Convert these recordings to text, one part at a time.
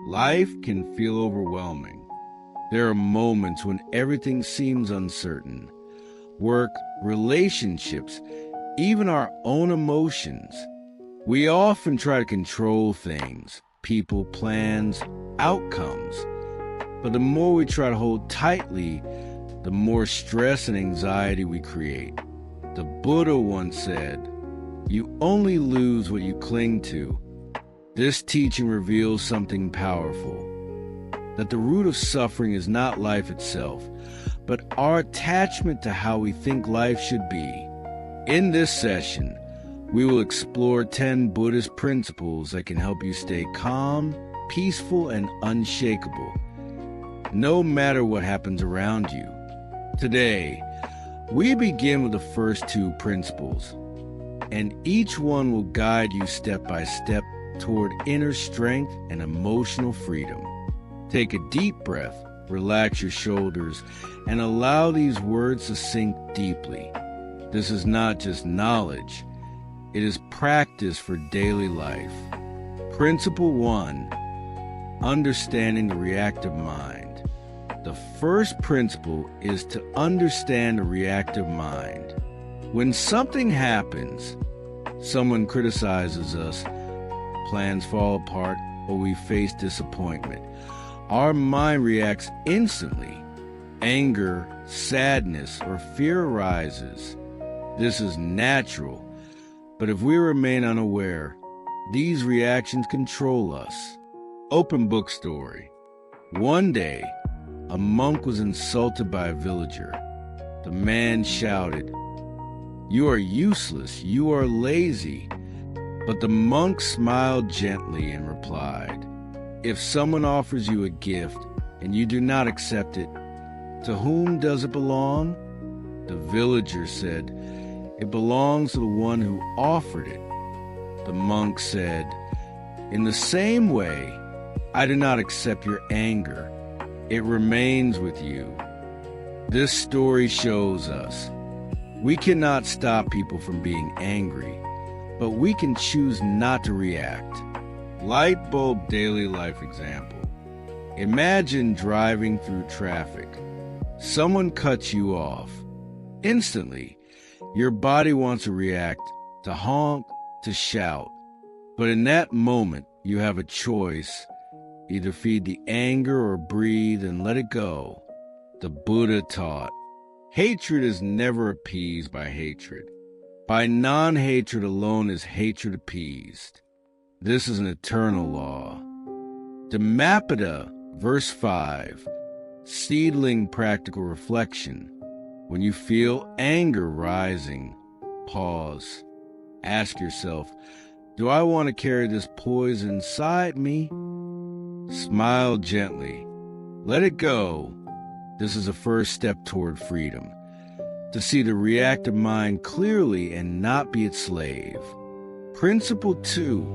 Life can feel overwhelming. There are moments when everything seems uncertain. Work, relationships, even our own emotions. We often try to control things, people, plans, outcomes. But the more we try to hold tightly, the more stress and anxiety we create. The Buddha once said, "You only lose what you cling to." This teaching reveals something powerful, that the root of suffering is not life itself, but our attachment to how we think life should be. In this session, we will explore 10 Buddhist principles that can help you stay calm, peaceful, and unshakable, no matter what happens around you. Today, we begin with the first 2 principles, and each one will guide you step by step toward inner strength and emotional freedom. Take a deep breath, relax your shoulders, and allow these words to sink deeply. This is not just knowledge, it is practice for daily life. Principle 1, understanding the reactive mind. The first principle is to understand the reactive mind. When something happens, someone criticizes us, plans fall apart, or we face disappointment, our mind reacts instantly. Anger, sadness, or fear arises. This is natural, but if we remain unaware, these reactions control us. Open book story. One day, a monk was insulted by a villager. The man shouted, "You are useless, you are lazy." But the monk smiled gently and replied, "If someone offers you a gift and you do not accept it, to whom does it belong?" The villager said, "It belongs to the one who offered it." The monk said, "In the same way, I do not accept your anger. It remains with you." This story shows us we cannot stop people from being angry, but we can choose not to react. Light bulb daily life example. Imagine driving through traffic. Someone cuts you off. Instantly, your body wants to react, to honk, to shout. But in that moment, you have a choice. Either feed the anger or breathe and let it go. The Buddha taught, hatred is never appeased by hatred. By non-hatred alone is hatred appeased. This is an eternal law. Dhamma, verse 5, seedling practical reflection. When you feel anger rising, pause. Ask yourself, do I want to carry this poison inside me? Smile gently. Let it go. This is a first step toward freedom. To see the reactive mind clearly and not be its slave. Principle 2,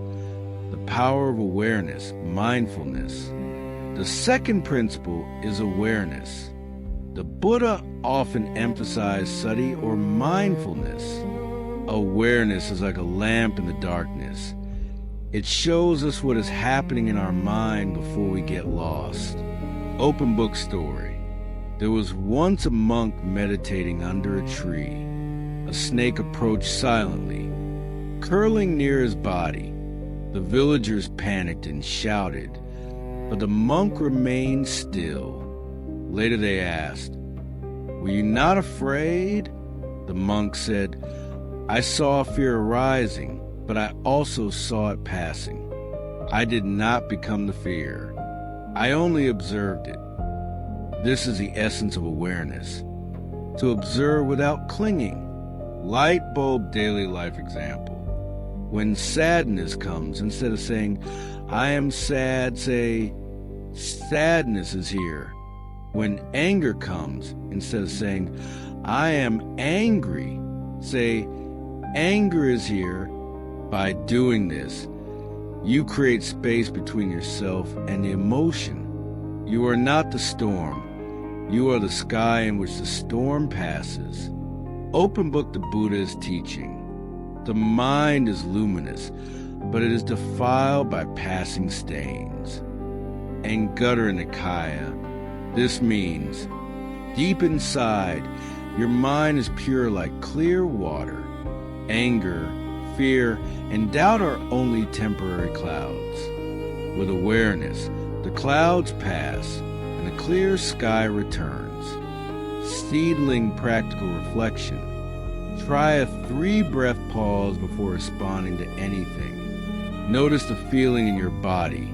the power of awareness, mindfulness. The second principle is awareness. The Buddha often emphasized sati or mindfulness. Awareness is like a lamp in the darkness. It shows us what is happening in our mind before we get lost. Open book story. There was once a monk meditating under a tree. A snake approached silently, curling near his body. The villagers panicked and shouted, but the monk remained still. Later they asked, "Were you not afraid?" The monk said, "I saw fear arising, but I also saw it passing. I did not become the fear. I only observed it." This is the essence of awareness. To observe without clinging. Light bulb daily life example. When sadness comes, instead of saying, "I am sad," say, "Sadness is here." When anger comes, instead of saying, "I am angry," say, "Anger is here." By doing this, you create space between yourself and the emotion. You are not the storm. You are the sky in which the storm passes. Open book the Buddha is teaching. The mind is luminous, but it is defiled by passing stains. and ZbWKwL. This means, deep inside, your mind is pure like clear water. Anger, fear, and doubt are only temporary clouds. With awareness, the clouds pass and the clear sky returns. Seedling practical reflection. Try a 3-breath pause before responding to anything. Notice the feeling in your body.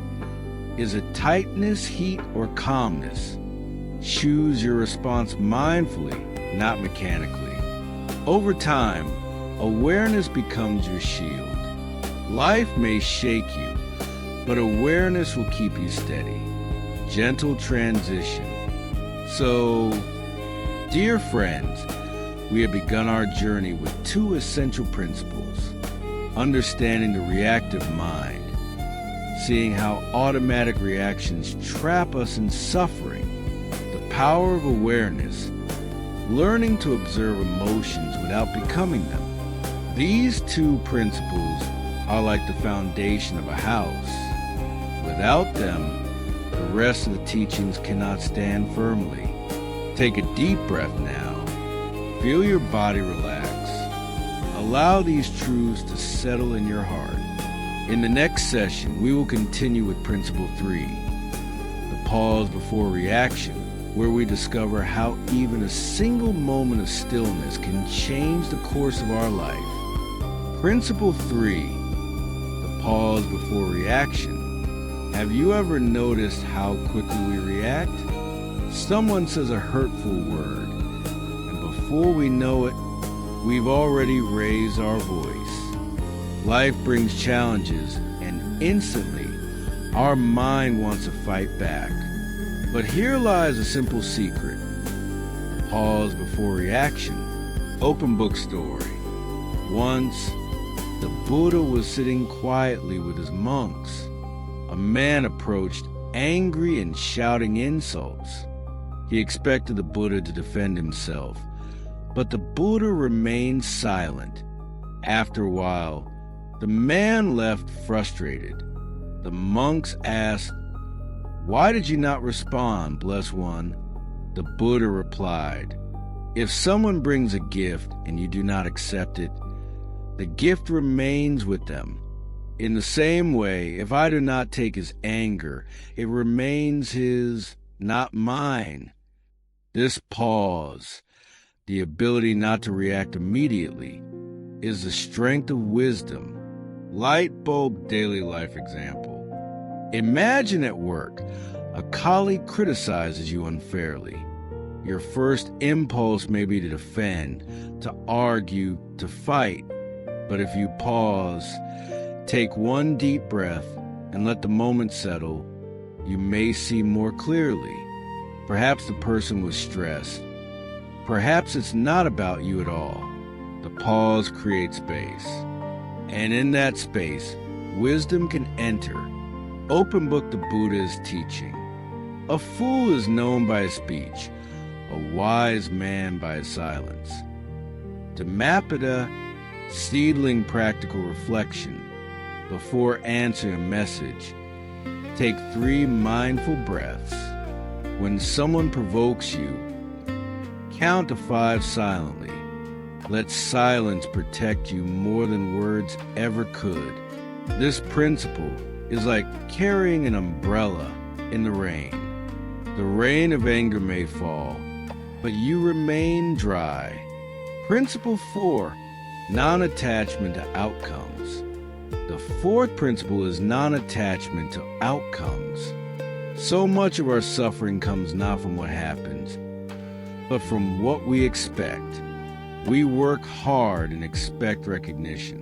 Is it tightness, heat, or calmness? Choose your response mindfully, not mechanically. Over time, awareness becomes your shield. Life may shake you, but awareness will keep you steady. Gentle transition. So, dear friends, we have begun our journey with 2 essential principles: understanding the reactive mind, seeing how automatic reactions trap us in suffering, the power of awareness, learning to observe emotions without becoming them. These 2 principles are like the foundation of a house. Without them, the rest of the teachings cannot stand firmly. Take a deep breath now. Feel your body relax. Allow these truths to settle in your heart. In the next session, we will continue with Principle 3, the pause before reaction, where we discover how even a single moment of stillness can change the course of our life. Principle 3, the pause before reaction. Have you ever noticed how quickly we react? Someone says a hurtful word, and before we know it, we've already raised our voice. Life brings challenges, and instantly, our mind wants to fight back. But here lies a simple secret. The pause before reaction. Open book story. Once, the Buddha was sitting quietly with his monks. A man approached, angry and shouting insults. He expected the Buddha to defend himself, but the Buddha remained silent. After a while, the man left frustrated. The monks asked, "Why did you not respond, blessed one?" The Buddha replied, "If someone brings a gift and you do not accept it, the gift remains with them. In the same way, if I do not take his anger, it remains his, not mine." This pause, the ability not to react immediately, is the strength of wisdom. Light bulb daily life example. Imagine at work, a colleague criticizes you unfairly. Your first impulse may be to defend, to argue, to fight. But if you pause, take one deep breath, and let the moment settle, you may see more clearly. Perhaps the person was stressed. Perhaps it's not about you at all. The pause creates space. And in that space, wisdom can enter. Open book the Buddha is teaching. A fool is known by his speech, a wise man by his silence. Dhamma, seedling practical reflection. Before answering a message, take 3 mindful breaths. When someone provokes you, count to 5 silently. Let silence protect you more than words ever could. This principle is like carrying an umbrella in the rain. The rain of anger may fall, but you remain dry. Principle 4, non-attachment to outcomes. The 4th principle is non-attachment to outcomes. So much of our suffering comes not from what happens, but from what we expect. We work hard and expect recognition.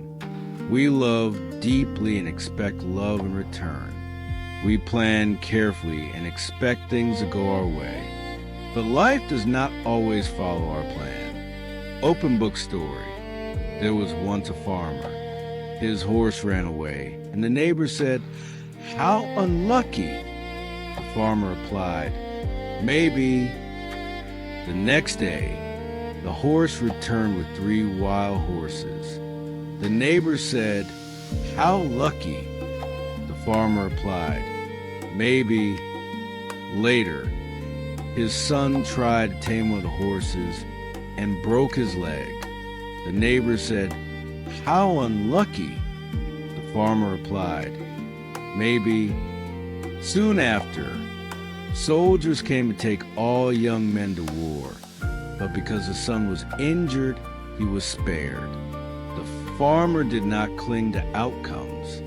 We love deeply and expect love in return. We plan carefully and expect things to go our way. But life does not always follow our plan. Open book story. There was once a farmer. His horse ran away, and the neighbor said, "How unlucky." The farmer replied, "Maybe." The next day, the horse returned with 3 wild horses. The neighbor said, "How lucky." The farmer replied, "Maybe." Later, his son tried to tame one of the horses and broke his leg. The neighbor said, "How unlucky." The farmer replied, "Maybe." Soon after, soldiers came to take all young men to war, but because the son was injured, he was spared. The farmer did not cling to outcomes.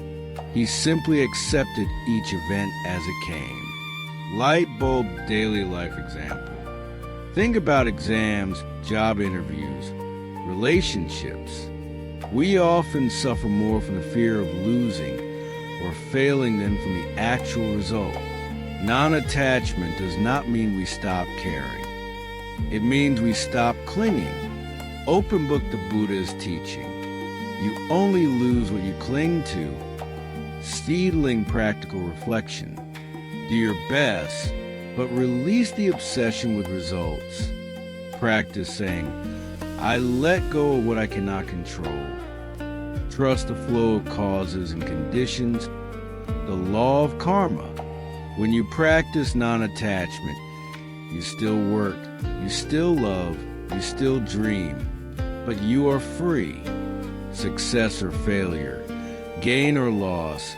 He simply accepted each event as it came. Light bulb daily life example. Think about exams, job interviews, relationships. We often suffer more from the fear of losing or failing than from the actual result. Non-attachment does not mean we stop caring. It means we stop clinging. Open book the Buddha is teaching. You only lose what you cling to. Seedling practical reflection. Do your best, but release the obsession with results. Practice saying, "I let go of what I cannot control." Trust the flow of causes and conditions, the law of karma. When you practice non-attachment, you still work, you still love, you still dream, but you are free. Success or failure, gain or loss,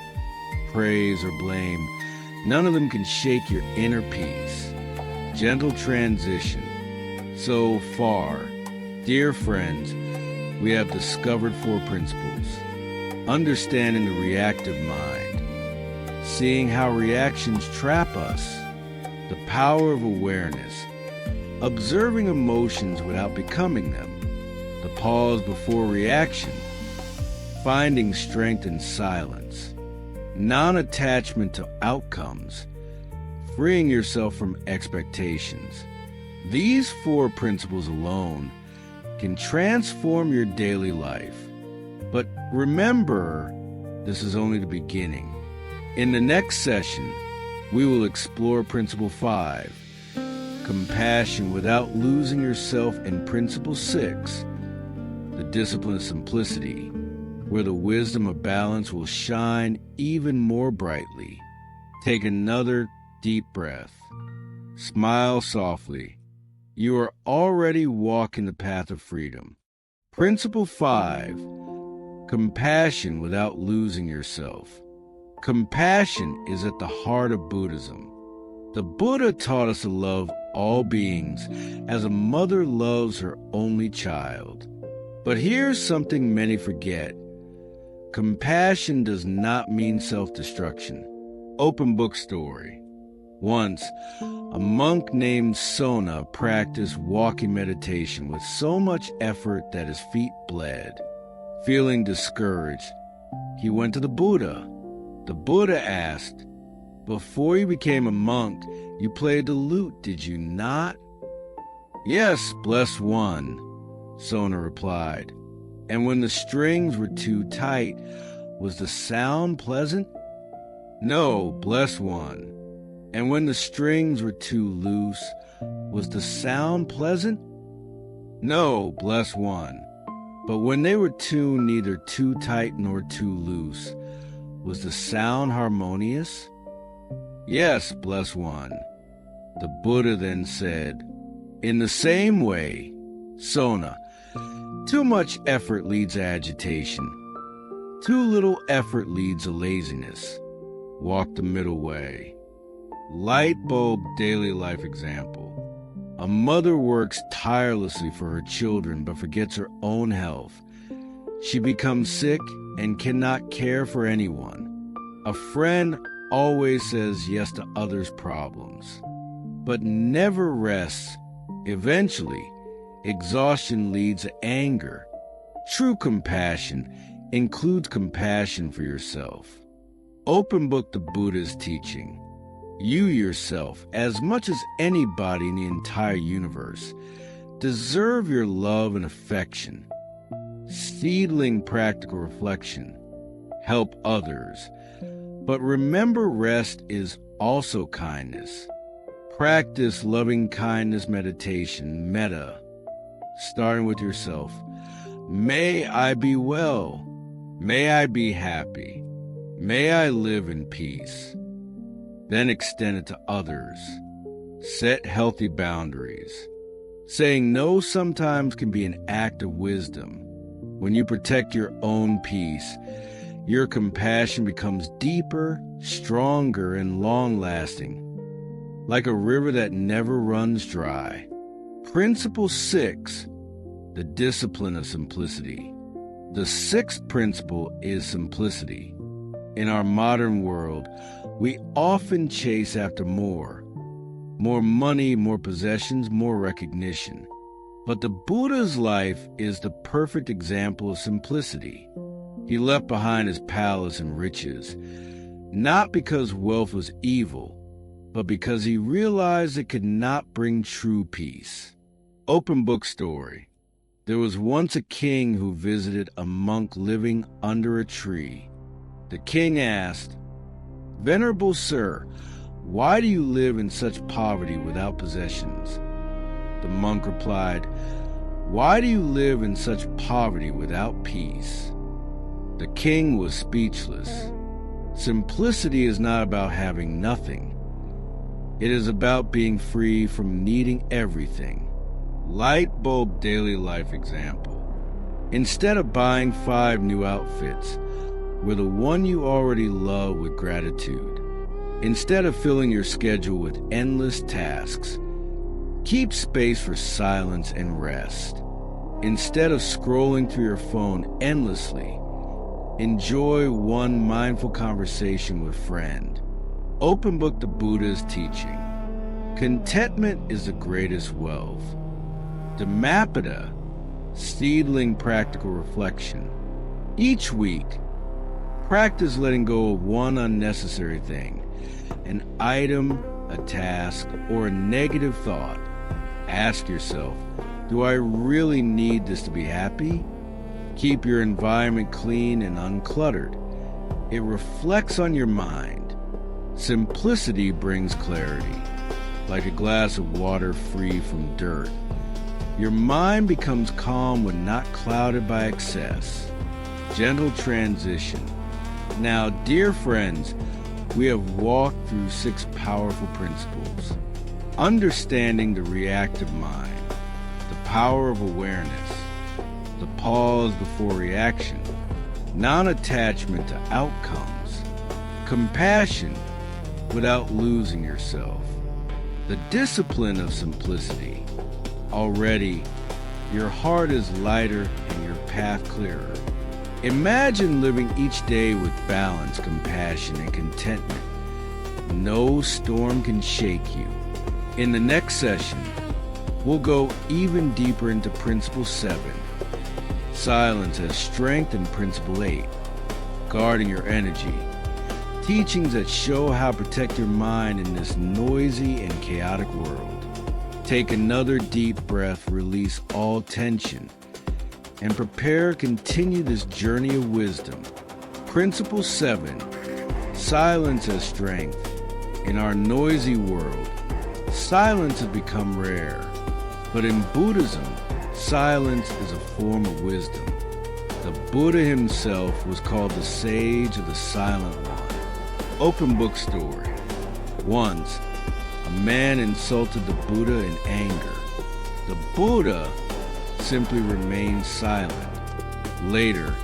praise or blame, none of them can shake your inner peace. Gentle transition. So far, dear friends, we have discovered 4 principles. Understanding the reactive mind, seeing how reactions trap us, the power of awareness, observing emotions without becoming them, the pause before reaction, finding strength in silence, non-attachment to outcomes, freeing yourself from expectations. These 4 principles alone can transform your daily life. But remember, this is only the beginning. In the next session, we will explore Principle 5, compassion without losing yourself, and Principle 6, the discipline of simplicity, where the wisdom of balance will shine even more brightly. Take another deep breath. Smile softly. You are already walking the path of freedom. Principle 5, compassion without losing yourself. Compassion is at the heart of Buddhism. The Buddha taught us to love all beings as a mother loves her only child. But here's something many forget. Compassion does not mean self-destruction. Open book story. Once, a monk named Sona practiced walking meditation with so much effort that his feet bled. Feeling discouraged, he went to the Buddha. The Buddha asked, "Before you became a monk, you played the lute, did you not?" "Yes, blessed one," Sona replied. "And when the strings were too tight, was the sound pleasant?" "No, blessed one." "And when the strings were too loose, was the sound pleasant?" "No, blessed one." "But when they were tuned neither too tight nor too loose, was the sound harmonious?" "Yes, blessed one." The Buddha then said, "In the same way, Sona, too much effort leads to agitation. Too little effort leads to laziness. Walk the middle way." Light bulb daily life example. A mother works tirelessly for her children but forgets her own health. She becomes sick and cannot care for anyone. A friend always says yes to others' problems, but never rests. Eventually, exhaustion leads to anger. True compassion includes compassion for yourself. Open book the Buddha's teaching. You yourself, as much as anybody in the entire universe, deserve your love and affection. Seedling practical reflection. Help others. But remember, rest is also kindness. Practice loving kindness meditation, metta, starting with yourself. May I be well. May I be happy. May I live in peace. then extend it to others. Set healthy boundaries. Saying no sometimes can be an act of wisdom. When you protect your own peace, your compassion becomes deeper, stronger, and long-lasting, like a river that never runs dry. Principle 6, the discipline of simplicity. The 6th principle is simplicity. In our modern world, we often chase after more money, more possessions, more recognition. But the Buddha's life is the perfect example of simplicity. He left behind his palace and riches, not because wealth was evil, but because he realized it could not bring true peace. Open book story. There was once a king who visited a monk living under a tree. The king asked, "Venerable sir, why do you live in such poverty without possessions?" The monk replied, "Why do you live in such poverty without peace?" The king was speechless. Simplicity is not about having nothing. It is about being free from needing everything. Light bulb daily life example. Instead of buying 5 new outfits, wear the one you already love with gratitude. Instead of filling your schedule with endless tasks, keep space for silence and rest. Instead of scrolling through your phone endlessly, enjoy one mindful conversation with a friend. Open book the Buddha's teaching. Contentment is the greatest wealth. Dhamma, seedling practical reflection. Each week, practice letting go of one unnecessary thing, an item, a task, or a negative thought. Ask yourself, do I really need this to be happy? Keep your environment clean and uncluttered. It reflects on your mind. Simplicity brings clarity, like a glass of water free from dirt. Your mind becomes calm when not clouded by excess. Gentle transition. Now, dear friends, we have walked through 6 powerful principles. Understanding the reactive mind, the power of awareness, the pause before reaction, non-attachment to outcomes, compassion without losing yourself, the discipline of simplicity. Already, your heart is lighter and your path clearer. Imagine living each day with balance, compassion, and contentment. No storm can shake you. In the next session, we'll go even deeper into Principle 7, silence as strength, and Principle 8, guarding your energy. Teachings that show how to protect your mind in this noisy and chaotic world. Take another deep breath, release all tension, and prepare to continue this journey of wisdom. Principle 7, silence as strength. In our noisy world, silence has become rare. But in Buddhism, silence is a form of wisdom. The Buddha himself was called the sage of the silent one. Open book story. Once, a man insulted the Buddha in anger. The Buddha simply remained silent. Later,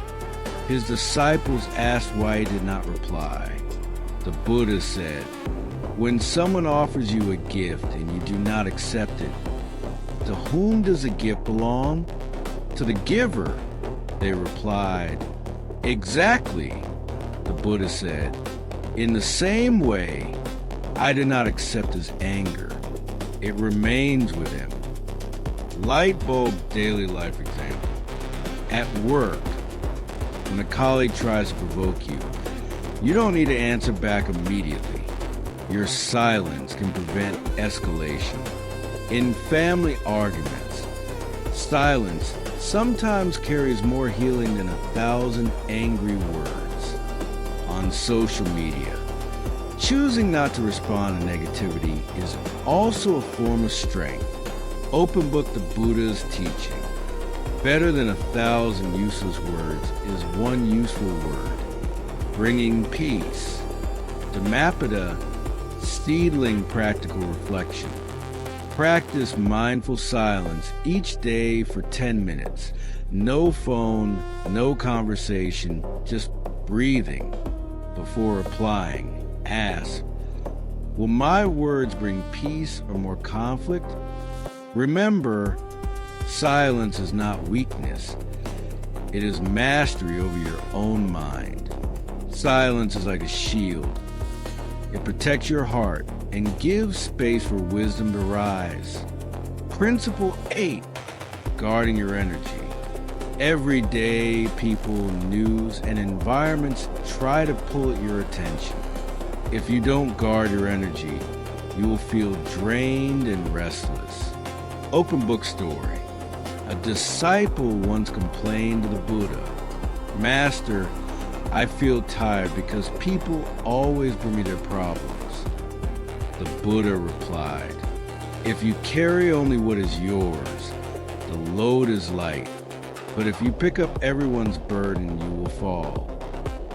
his disciples asked why he did not reply. The Buddha said, "When someone offers you a gift and you do not accept it, to whom does the gift belong? To the giver." They replied, "Exactly," the Buddha said. "In the same way, I did not accept his anger. It remains with him." Light bulb daily life example. At work, when a colleague tries to provoke you, you don't need to answer back immediately. Your silence can prevent escalation. In family arguments, silence sometimes carries more healing than 1,000 angry words. On social media, choosing not to respond to negativity is also a form of strength. Open book the Buddha's teaching. Better than 1,000 useless words is one useful word, bringing peace. Dhamma, Seedling practical reflection. Practice mindful silence each day for 10 minutes. No phone, no conversation, just breathing. Before replying, ask, will my words bring peace or more conflict? Remember, silence is not weakness. It is mastery over your own mind. Silence is like a shield. It protects your heart and gives space for wisdom to rise. Principle 8, guarding your energy. Every day, people, news, and environments try to pull at your attention. If you don't guard your energy, you will feel drained and restless. Open book story. A disciple once complained to the Buddha, "Master, I feel tired because people always bring me their problems." The Buddha replied, "If you carry only what is yours, the load is light. But if you pick up everyone's burden, you will fall."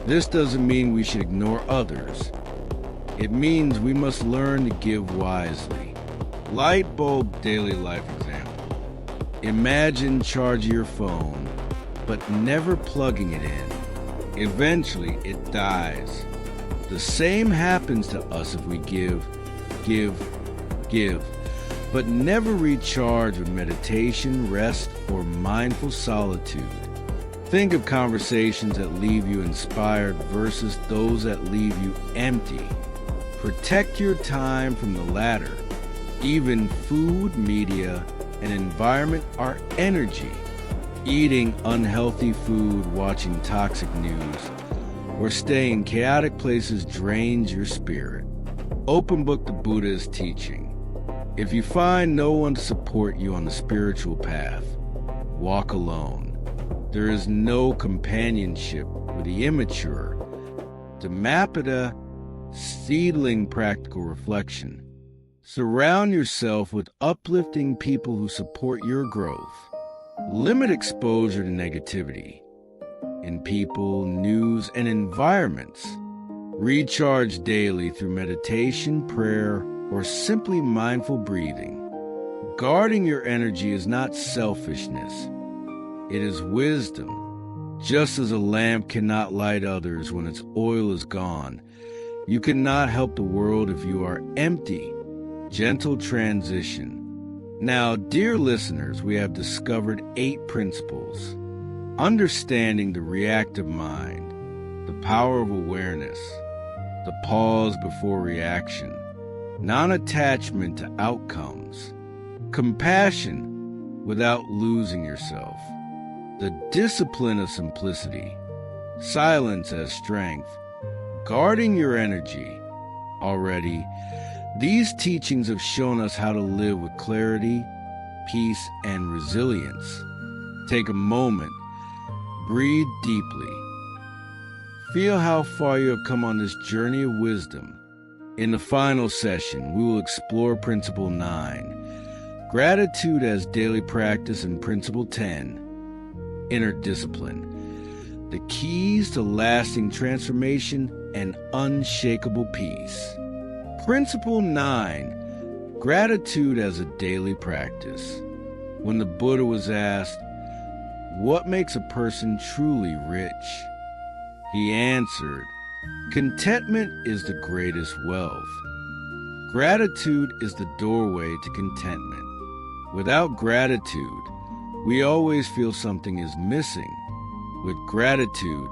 This doesn't mean we should ignore others. It means we must learn to give wisely. Light bulb daily life example. Imagine charging your phone, but never plugging it in. Eventually, it dies. The same happens to us if we give, but never recharge with meditation, rest, or mindful solitude. Think of conversations that leave you inspired versus those that leave you empty. Protect your time from the latter. Even food, media, and environment are energy. Eating unhealthy food, watching toxic news, or staying in chaotic places drains your spirit. Open book the Buddha is teaching. If you find no one to support you on the spiritual path, walk alone. There is no companionship with the immature. Dhamma, seedling practical reflection. Surround yourself with uplifting people who support your growth. Limit exposure to negativity in people, news, and environments. Recharge daily through meditation, prayer, or simply mindful breathing. Guarding your energy is not selfishness. It is wisdom. Just as a lamp cannot light others when its oil is gone, you cannot help the world if you are empty. Gentle transition. Now, dear listeners, we have discovered 8 principles. Understanding the reactive mind, the power of awareness, the pause before reaction, non-attachment to outcomes, compassion without losing yourself, the discipline of simplicity, silence as strength, guarding your energy. Already, these teachings have shown us how to live with clarity, peace, and resilience. Take a moment, breathe deeply. Feel how far you have come on this journey of wisdom. In the final session, we will explore Principle 9, gratitude as daily practice, and Principle 10, inner discipline, the keys to lasting transformation and unshakable peace. Principle 9, gratitude as a daily practice. When the Buddha was asked, "What makes a person truly rich?" he answered, "Contentment is the greatest wealth." Gratitude is the doorway to contentment. Without gratitude, we always feel something is missing. With gratitude,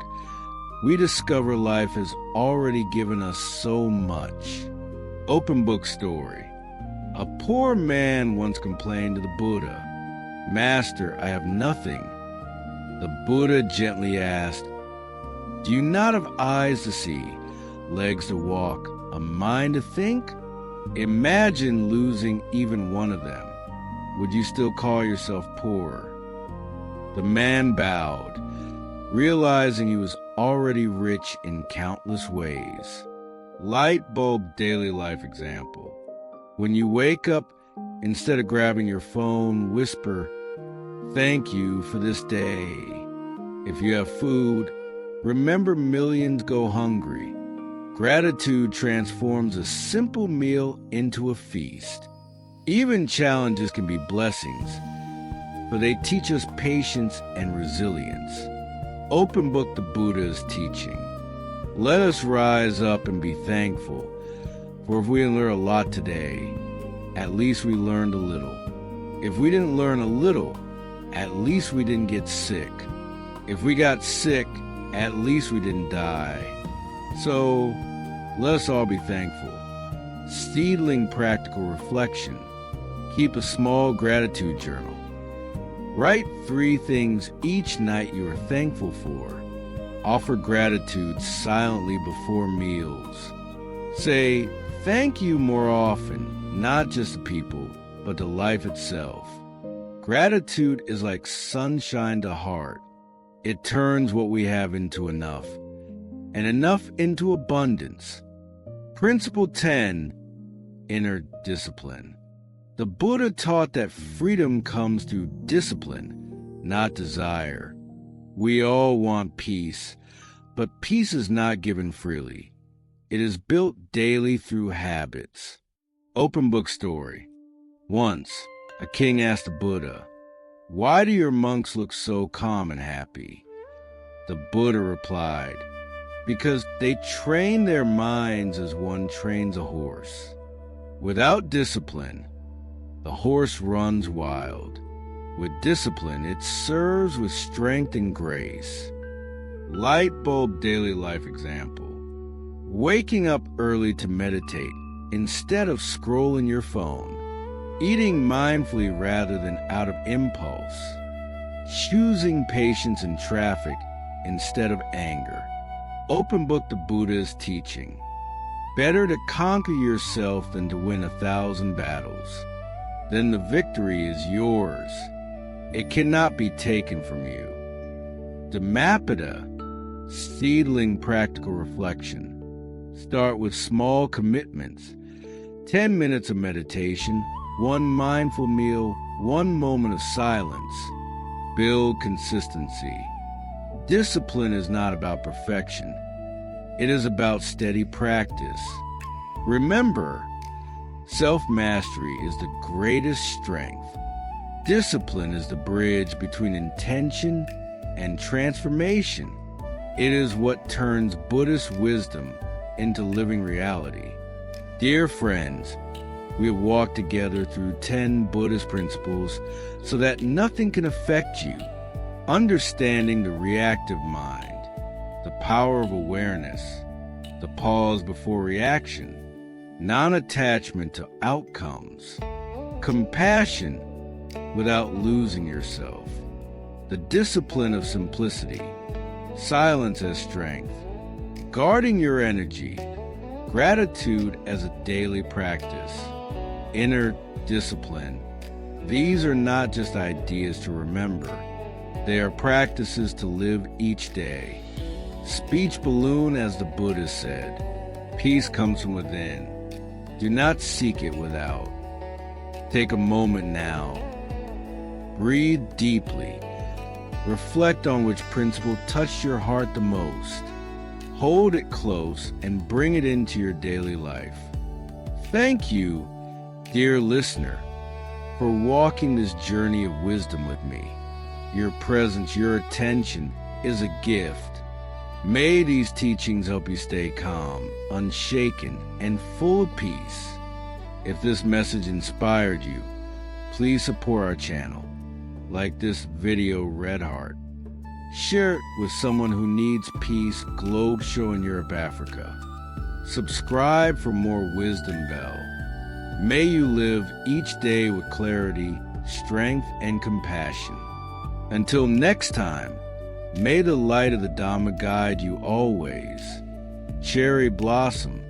we discover life has already given us so much. Open book story. A poor man once complained to the Buddha, "Master, I have nothing." The Buddha gently asked, "Do you not have eyes to see, legs to walk, a mind to think? Imagine losing even one of them. Would you still call yourself poor?" The man bowed, realizing he was already rich in countless ways. Light bulb daily life example. When you wake up, instead of grabbing your phone, whisper, "Thank you for this day." If you have food, remember millions go hungry. Gratitude transforms a simple meal into a feast. Even challenges can be blessings, for they teach us patience and resilience. Open book the Buddha's teaching. Let us rise up and be thankful, for if we didn't learn a lot today, at least we learned a little. If we didn't learn a little, at least we didn't get sick. If we got sick, at least we didn't die. So, let us all be thankful. Seedling practical reflection. Keep a small gratitude journal. Write 3 things each night you are thankful for. Offer gratitude silently before meals. Say thank you more often, not just to people, but to life itself. Gratitude is like sunshine to heart. It turns what we have into enough, and enough into abundance. Principle 10, inner discipline. The Buddha taught that freedom comes through discipline, not desire. We all want peace, but peace is not given freely. It is built daily through habits. Open book story. Once, a king asked the Buddha, "Why do your monks look so calm and happy?" The Buddha replied, "Because they train their minds as one trains a horse. Without discipline, the horse runs wild. With discipline, it serves with strength and grace." Light bulb daily life example. Waking up early to meditate instead of scrolling your phone. Eating mindfully rather than out of impulse. Choosing patience in traffic instead of anger. Open book the Buddha's teaching. Better to conquer yourself than to win 1,000 battles. Then the victory is yours. It cannot be taken from you. Dhamma, seedling practical reflection. Start with small commitments. 10 minutes of meditation, 1 mindful meal, 1 moment of silence. Build consistency. Discipline is not about perfection. It is about steady practice. Remember, self-mastery is the greatest strength. Discipline is the bridge between intention and transformation. It is what turns Buddhist wisdom into living reality. Dear friends, we have walked together through 10 Buddhist principles so that nothing can affect you. Understanding the reactive mind, the power of awareness, the pause before reaction, non-attachment to outcomes, compassion without losing yourself, the discipline of simplicity, silence as strength, guarding your energy, gratitude as a daily practice, inner discipline. These are not just ideas to remember. They are practices to live each day. Speech balloon, as the Buddha said. Peace comes from within. Do not seek it without. Take a moment now. Breathe deeply. Reflect on which principle touched your heart the most. Hold it close and bring it into your daily life. Thank you, dear listener, for walking this journey of wisdom with me. Your presence, your attention is a gift. May these teachings help you stay calm, unshaken, and full of peace. If this message inspired you, please support our channel. Like this video, red heart. Share it with someone who needs peace, globe show in Europe, Africa. Subscribe for more wisdom bell. May you live each day with clarity, strength, and compassion. Until next time, may the light of the Dhamma guide you always. Cherry blossom,